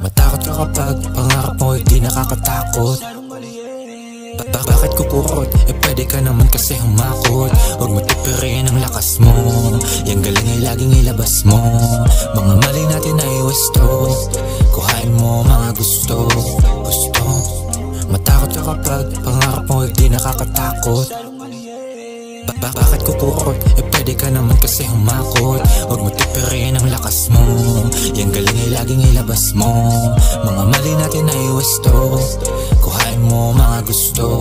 Matakot ka kapag pangarap mo hindi nakakatakot. Bakit kukurot? Pwede ka naman kasi humakot. Huwag mo tipirin ang lakas mo. Yang galing ay laging ilabas mo. Mga mali natin ay wasto. Kuhain mo mga gusto. Matakot ka kapag pangarap mo hindi nakakatakot. Bakit kukurot? Pwede ka naman kasi humakot. Huwag mo tipirin ang lakas mo. Yang galing ay laging ilabas mo. Mga mali natin ay wasto. Kuhain mo mga gusto.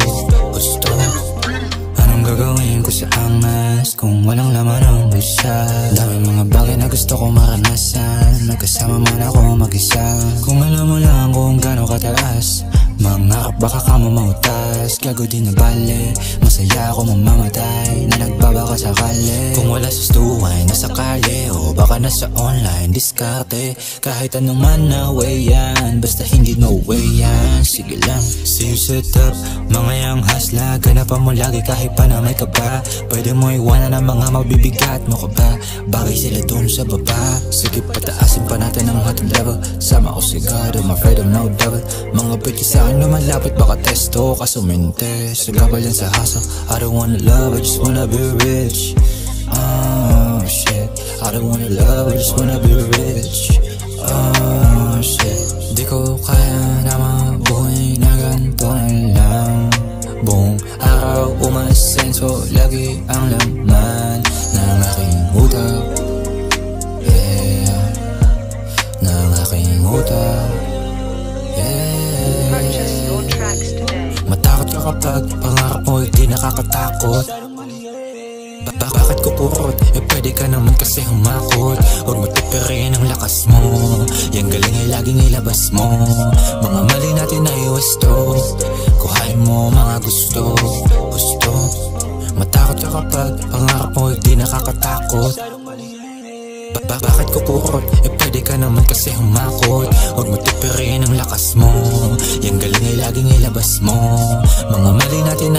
Anong gagawin ko sa angas kung walang laman ang bulsa? Daming mga bagay na gusto kong maranasan. Nagkasama man ako mag-isa. Kung alam mo lang kung gano'ng kataas, mangarap baka ka mamautas. Gago din na bale, masaya ako mamamatay na nagbabaka sakali. Kung wala sa stuway, nasa kalye o baka nasa online, diskarte. Kahit anong man na way yan, basta hindi no way yan. Sige lang, see you set up, mga yang hasla. Ganapan mo lagi kahit pa na may kaba. Pwede mo iwanan ang mga mabibigat mo ka ba? Bagay sila dun sa baba. Sige pataasin pa natin ang ating level. Sama ko si God, I'm afraid of no devil. Mga bitches sa akin lumalapit baka testo ka sumente. Sagabal yan sa hustle. I don't wanna love, I just wanna be rich. Oh shit, I don't wanna love, I just wanna be rich. Oh shit, di ko kaya na mabuhay na ganito na lang. Buong araw umasenso, lagi ang laman ng aking utak. Yeah, ng aking utak. Matakot ka kapag pangarap mo hindi nakakatakot. Bakit kukurot? Pwede ka naman kasi humakot. Huwag mo tipirin ang lakas mo. Yang galing ay laging ilabas mo. Mga mali natin ay wasto. Kuhain mo mga gusto. Matakot ka kapag pangarap mo hindi nakakatakot. Bakit kukurot? Pwede ka naman kasi humakot. Huwag mo tipirin ang lakas mo. Yang galing ay laging ilabas mo. Mga mali natin